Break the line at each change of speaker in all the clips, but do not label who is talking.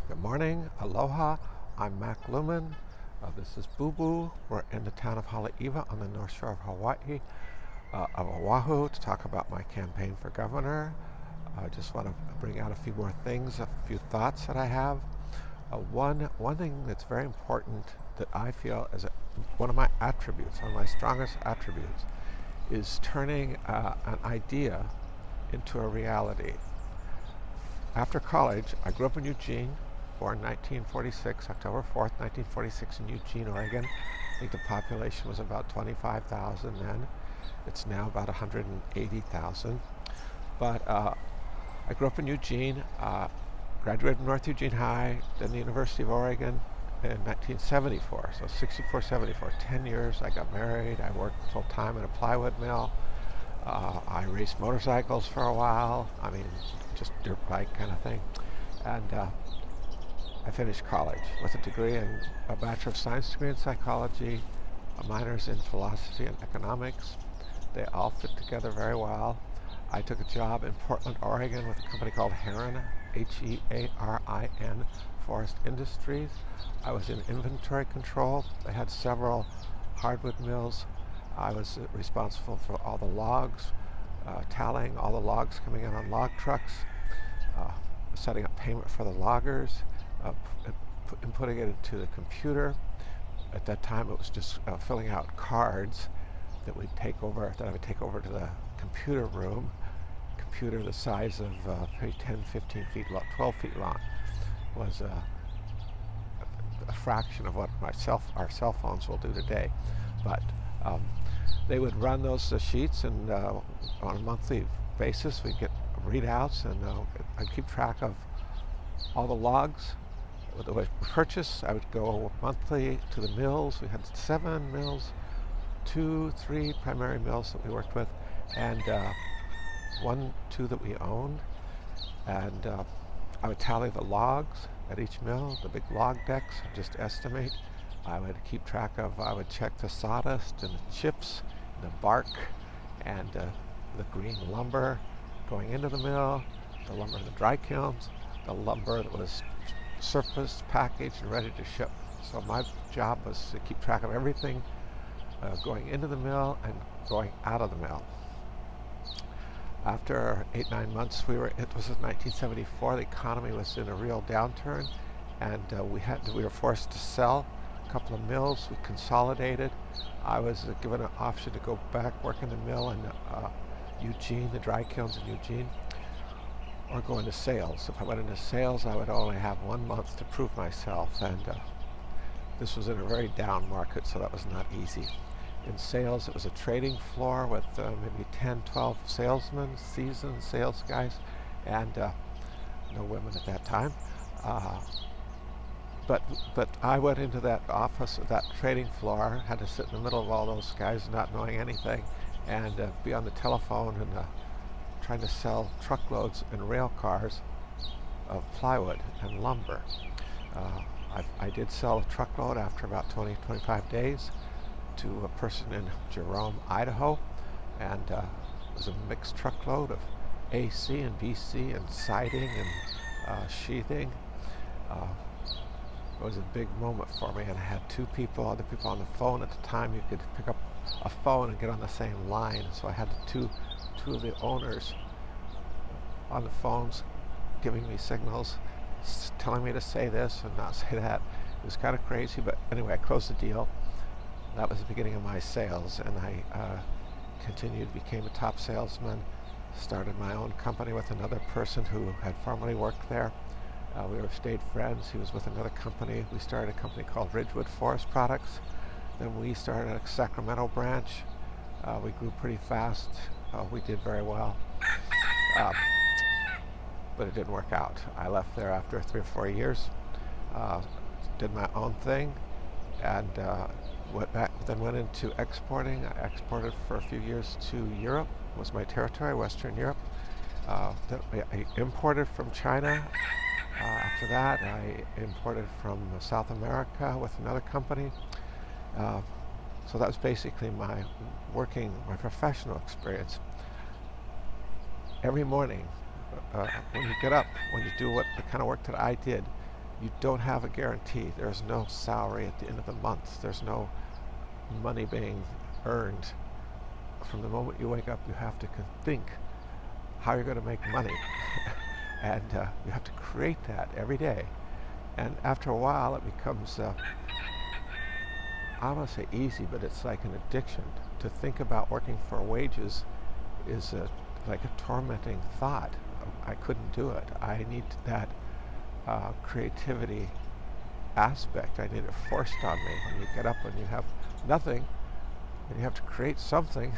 Good morning, aloha. I'm Mac Lumen. This is Boo Boo. We're in the town of Haleiwa on the north shore of Hawaii, of Oahu, to talk about my campaign for governor. I just want to bring out a few more things, a few thoughts that I have. One thing that's very important that I feel is one of my attributes, one of my strongest attributes, is turning an idea into a reality. After college, I grew up in Eugene, born 1946, October 4th, 1946 in Eugene, Oregon. I think the population was about 25,000 then. It's now about 180,000. But I grew up in Eugene, graduated from North Eugene High, then the University of Oregon in 1974. So 64, 74, 10 years. I got married. I worked full time in a plywood mill. I raced motorcycles for a while. I mean, just dirt bike kind of thing. And I finished college with a degree in a Bachelor of Science degree in psychology, a minors in philosophy and economics. They all fit together very well. I took a job in Portland, Oregon with a company called Heron, Hearin, Forest Industries. I was in inventory control. They had several hardwood mills. I was responsible for all the logs, tallying all the logs coming in on log trucks, setting up payment for the loggers, inputting it into the computer. At that time, it was just filling out cards that I would take over to the computer room. Computer the size of maybe 10, 15 feet long, 12 feet long, was a fraction of what our cell phones will do today. But they would run those sheets, and on a monthly basis, we'd get readouts, and I'd keep track of all the logs that we purchased. I would go monthly to the mills. We had 7 mills, 3 primary mills that we worked with, and 2 that we owned. And I would tally the logs at each mill, the big log decks, just estimate. I would keep track of, I would check the sawdust and the chips, the bark, and the green lumber going into the mill, the lumber in the dry kilns, the lumber that was surfaced, packaged, and ready to ship. So my job was to keep track of everything going into the mill and going out of the mill. After 8-9 months, it was in 1974, the economy was in a real downturn, and we were forced to sell a couple of mills. We consolidated. I was given an option to go back, work in the mill in Eugene, the dry kilns in Eugene, or go into sales. If I went into sales, I would only have 1 month to prove myself, and this was in a very down market, so that was not easy. In sales, it was a trading floor with maybe 10, 12 salesmen, seasoned sales guys, and no women at that time. But I went into that office, that trading floor, had to sit in the middle of all those guys not knowing anything, and be on the telephone and trying to sell truckloads and rail cars of plywood and lumber. I did sell a truckload after about 20, 25 days to a person in Jerome, Idaho, and it was a mixed truckload of AC and BC and siding and sheathing. It was a big moment for me, and I had other people on the phone. At the time, you could pick up a phone and get on the same line, so I had two of the owners on the phones giving me signals, telling me to say this and not say that. It was kind of crazy, but anyway, I closed the deal. That was the beginning of my sales, and I continued, became a top salesman, started my own company with another person who had formerly worked there. We stayed friends. He was with another company. We started a company called Ridgewood Forest Products. Then we started a Sacramento branch. We grew pretty fast. We did very well. But it didn't work out. I left there after 3 or 4 years, did my own thing, and went into exporting. I exported for a few years to Europe, was my territory, Western Europe. Then I imported from China. After that, I imported from South America with another company. So that was basically my professional experience. Every morning, when you get up, when you do the kind of work that I did, you don't have a guarantee. There's no salary at the end of the month. There's no money being earned. From the moment you wake up, you have to think how you're going to make money. And you have to create that every day. And after a while, it becomes, I don't want to say easy, but it's like an addiction. To think about working for wages is like a tormenting thought. I couldn't do it. I need that creativity aspect. I need it forced on me. When you get up and you have nothing, and you have to create something,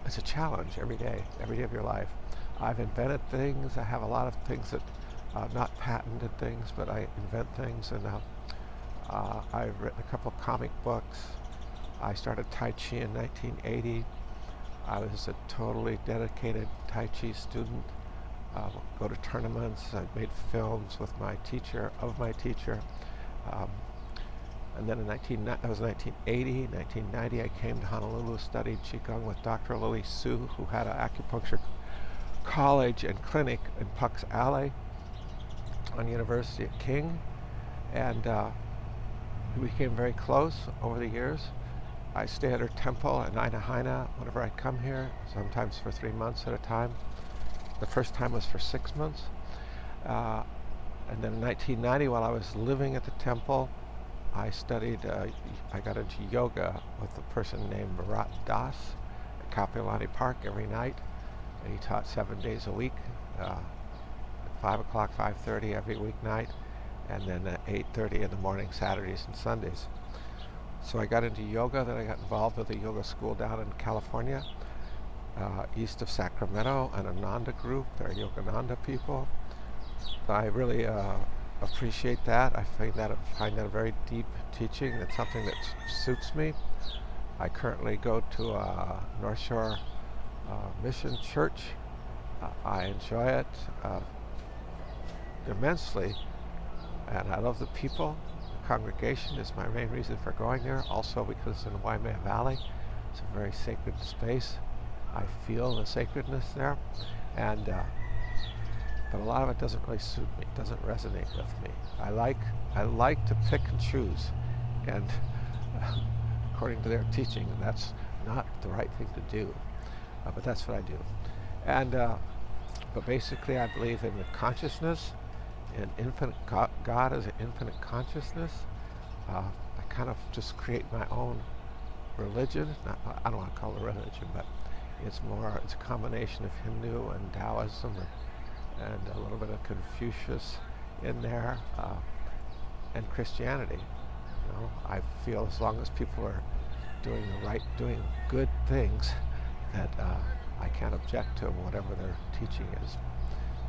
it's a challenge every day of your life. I've invented things. I have a lot of things that, not patented things, but I invent things, and I've written a couple of comic books. I started Tai Chi in 1980. I was a totally dedicated Tai Chi student. Go to tournaments. I made films with my teacher, and then that was 1980. 1990, I came to Honolulu, studied Qigong with Dr. Lily Su, who had an acupuncture college and clinic in Pucks Alley on University at King, and we became very close over the years. I stay at her temple in Aina whenever I come here, sometimes for 3 months at a time. The first time was for 6 months. And then in 1990, while I was living at the temple, I studied, I got into yoga with a person named Bharat Das at Kapilani Park every night. And he taught 7 days a week, 5 o'clock, 5:30 every weeknight, and then at 8:30 in the morning, Saturdays and Sundays. So I got into yoga, then I got involved with a yoga school down in California, east of Sacramento, an Ananda group. They're Yogananda people. I really appreciate that. I find that a very deep teaching. It's something that suits me. I currently go to North Shore Mission Church. I enjoy it immensely, and I love the people. The congregation is my main reason for going there. Also because it's in Waimea Valley. It's a very sacred space. I feel the sacredness there, and but a lot of it doesn't really suit me. It doesn't resonate with me. I like to pick and choose, and according to their teaching, that's not the right thing to do. But that's what I do. And but basically, I believe in the consciousness, and infinite God as an infinite consciousness. I kind of just create my own religion. I don't want to call it a religion, but it's a combination of Hindu and Taoism and a little bit of Confucius in there, and Christianity. You know, I feel as long as people are doing good things, that I can't object to whatever their teaching is.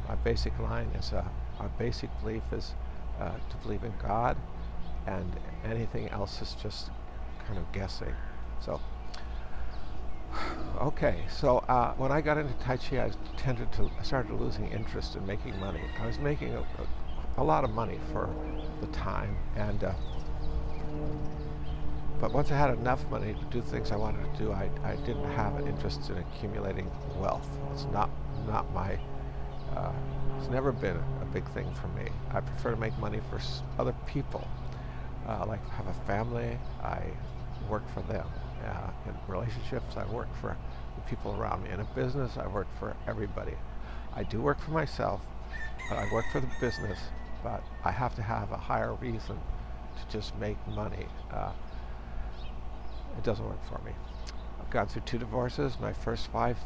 My basic line is, our basic belief is to believe in God, and anything else is just kind of guessing. So, okay, so when I got into Tai Chi, I started losing interest in making money. I was making a lot of money for the time, and but once I had enough money to do things I wanted to do, I didn't have an interest in accumulating wealth. It's not my, it's never been a big thing for me. I prefer to make money for other people. Like have a family, I work for them. In relationships, I work for the people around me. In a business, I work for everybody. I do work for myself, but I work for the business, but I have to have a higher reason to just make money. It doesn't work for me. I've gone through 2 divorces. My first wife,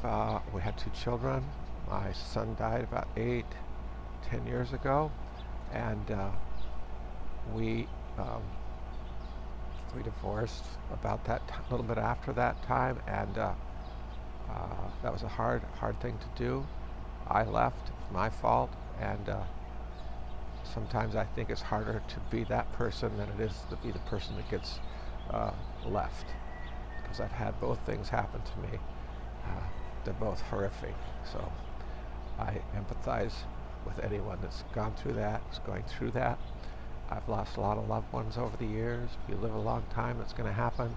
we had 2 children. My son died about 10 years ago, and we divorced about that a little bit after that time, and that was a hard thing to do. I left. It's my fault, and sometimes I think it's harder to be that person than it is to be the person that gets left, because I've had both things happen to me. They're both horrific, so I empathize with anyone that's gone through that, is going through that. I've lost a lot of loved ones over the years. If you live a long time, it's going to happen.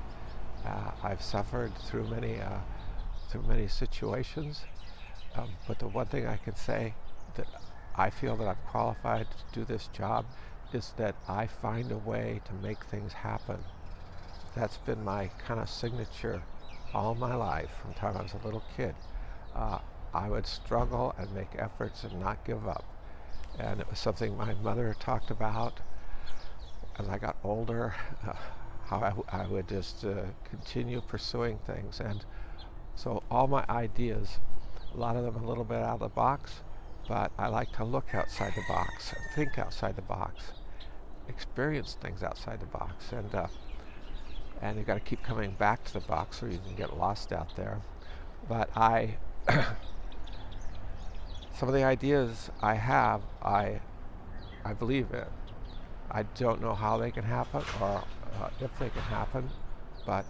I've suffered through many situations, but the one thing I can say that I feel that I'm qualified to do this job is that I find a way to make things happen. That's been my kind of signature all my life from the time I was a little kid. Uh, I would struggle and make efforts and not give up. And it was something my mother talked about as I got older, how I would just continue pursuing things. And so all my ideas, a lot of them a little bit out of the box, but I like to look outside the box, think outside the box, experience things outside the box. And you got to keep coming back to the box or you can get lost out there. But some of the ideas I have, I believe in. I don't know how they can happen or if they can happen, but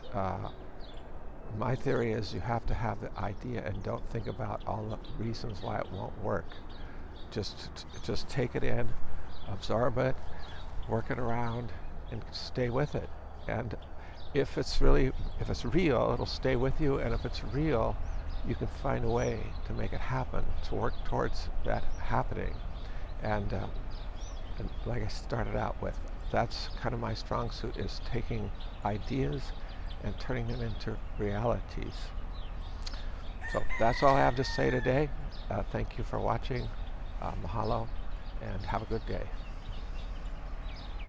my theory is you have to have the idea and don't think about all the reasons why it won't work. Just take it in, absorb it, work it around, and stay with it. And if it's real, it'll stay with you. And if it's real, you can find a way to make it happen, to work towards that happening. And like I started out with, that's kind of my strong suit, is taking ideas and turning them into realities. So that's all I have to say today. Thank you for watching. Mahalo, and have a good day.